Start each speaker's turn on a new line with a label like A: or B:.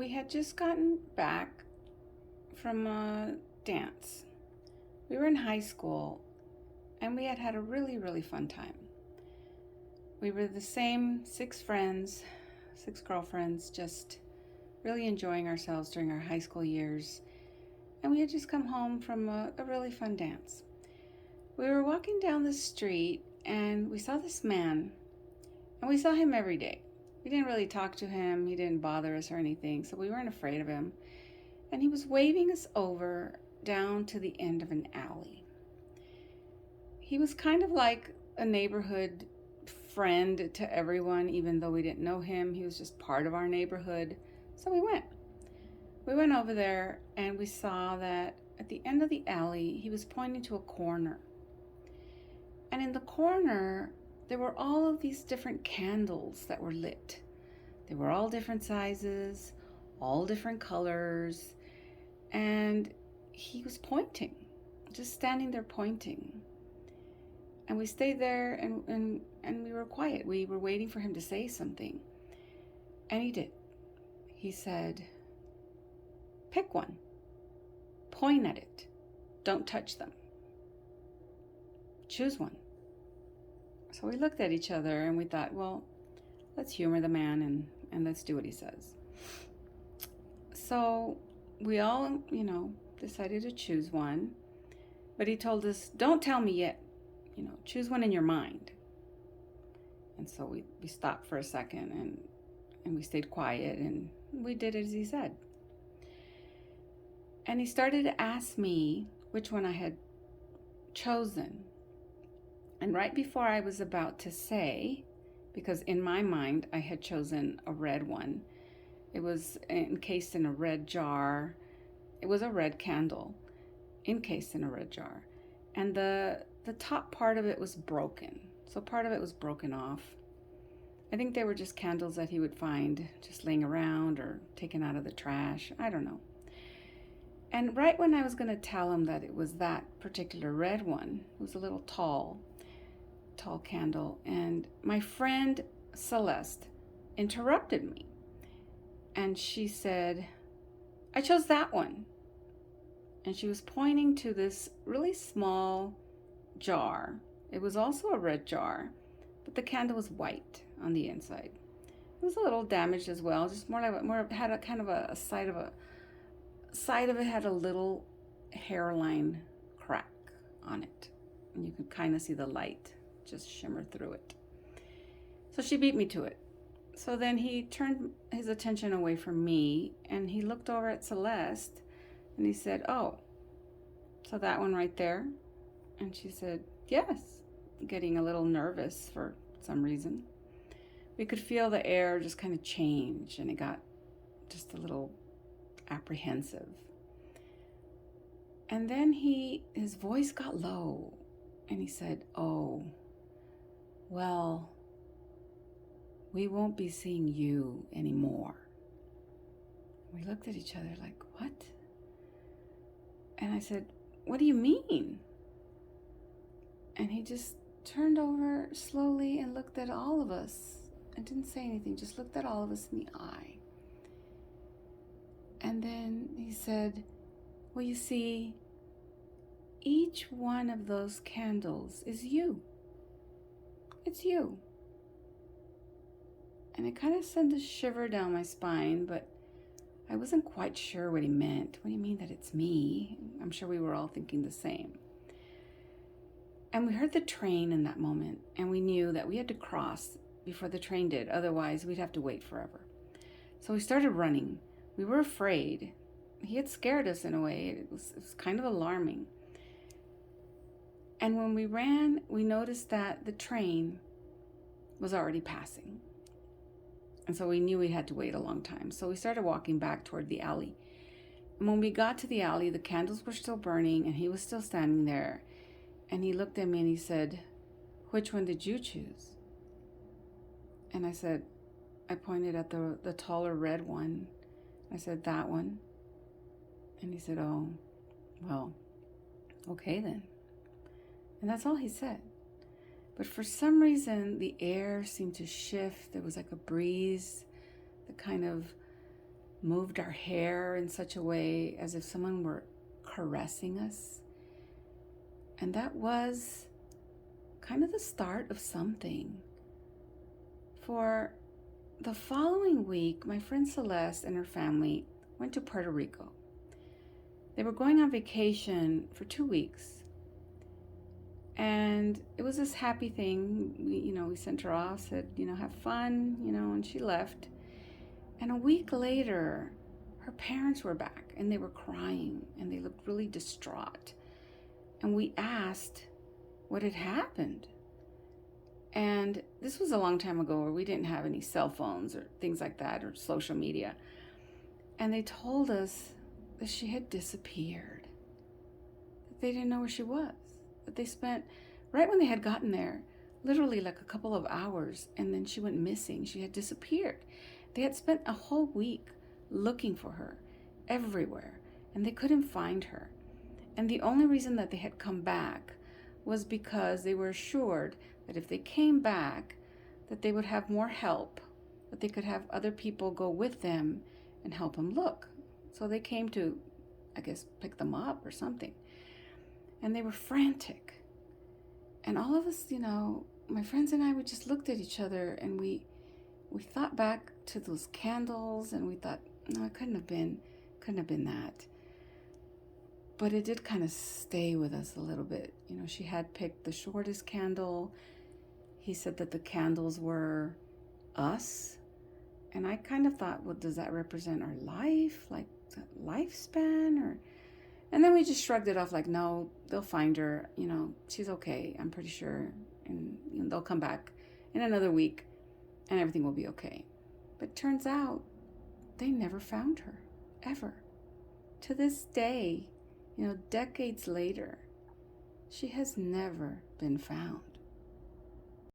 A: We had just gotten back from a dance. We were in high school and we had had a really, really fun time. We were the same six friends, six girlfriends, just really enjoying ourselves during our high school years. And we had just come home from a really fun dance. We were walking down the street and we saw this man, and we saw him every day. We didn't really talk to him, he didn't bother us or anything, so we weren't afraid of him. And he was waving us over down to the end of an alley. He was kind of like a neighborhood friend to everyone, even though we didn't know him. He was just part of our neighborhood. So we went. We went over there and we saw that at the end of the alley, he was pointing to a corner. And in the corner, there were all of these different candles that were lit. They were all different sizes, all different colors, and he was pointing, just standing there pointing. And we stayed there and we were quiet. We were waiting for him to say something. And he did. He said, "Pick one. Point at it. Don't touch them. Choose one." So we looked at each other and we thought, well, let's humor the man and let's do what he says. So we all, decided to choose one. But he told us, don't tell me yet. Choose one in your mind. And so we stopped for a second and we stayed quiet and we did as he said. And he started to ask me which one I had chosen. And right before I was about to say, because in my mind I had chosen a red one, it was encased in a red jar. It was a red candle encased in a red jar. And the top part of it was broken. So part of it was broken off. I think they were just candles that he would find just laying around or taken out of the trash. I don't know. And right when I was going to tell him that it was that particular red one, it was a little tall candle, and my friend Celeste interrupted me. And she said, "I chose that one." And she was pointing to this really small jar. It was also a red jar, but the candle was white on the inside. It was a little damaged as well, just had a kind of a side of it had a little hairline crack on it, and you could kind of see the light just shimmer through it. So she beat me to it. So then he turned his attention away from me and he looked over at Celeste and he said, "Oh, so that one right there?" And she said, "Yes," getting a little nervous for some reason. We could feel the air just kind of change and it got just a little apprehensive. And then his voice got low and he said, "Oh, well, we won't be seeing you anymore." We looked at each other like, "What?" And I said, "What do you mean?" And he just turned over slowly and looked at all of us and didn't say anything, just looked at all of us in the eye. And then he said, "Well, you see, each one of those candles is you. It's you." And it kind of sent a shiver down my spine, but I wasn't quite sure what he meant. "What do you mean that it's me?" I'm sure we were all thinking the same. And we heard the train in that moment, and we knew that we had to cross before the train did. Otherwise, we'd have to wait forever. So we started running. We were afraid. He had scared us in a way. It was kind of alarming. And when we ran, we noticed that the train was already passing. And so we knew we had to wait a long time. So we started walking back toward the alley. And when we got to the alley, the candles were still burning and he was still standing there. And he looked at me and he said, "Which one did you choose?" And I pointed at the taller red one. I said, "That one." And he said, "Oh, well, okay then." And that's all he said. But for some reason, the air seemed to shift. There was like a breeze that kind of moved our hair in such a way as if someone were caressing us. And that was kind of the start of something. For the following week, my friend Celeste and her family went to Puerto Rico. They were going on vacation for 2 weeks. And it was this happy thing. We sent her off, said, have fun, and she left. And a week later, her parents were back and they were crying and they looked really distraught. And we asked what had happened. And this was a long time ago where we didn't have any cell phones or things like that or social media. And they told us that she had disappeared, that they didn't know where she was, that they spent, right when they had gotten there, literally like a couple of hours, and then she went missing. She had disappeared. They had spent a whole week looking for her everywhere, and they couldn't find her. And the only reason that they had come back was because they were assured that if they came back, that they would have more help, that they could have other people go with them and help them look. So they came to, I guess, pick them up or something. And they were frantic. And all of us, my friends and I, we just looked at each other and we thought back to those candles and we thought, no, it couldn't have been that. But it did kind of stay with us a little bit. She had picked the shortest candle. He said that the candles were us. And I kind of thought, well, does that represent our life? Like the lifespan? And then we just shrugged it off like, no, they'll find her. She's okay, I'm pretty sure. And they'll come back in another week and everything will be okay. But turns out they never found her, ever. To this day, decades later, she has never been found.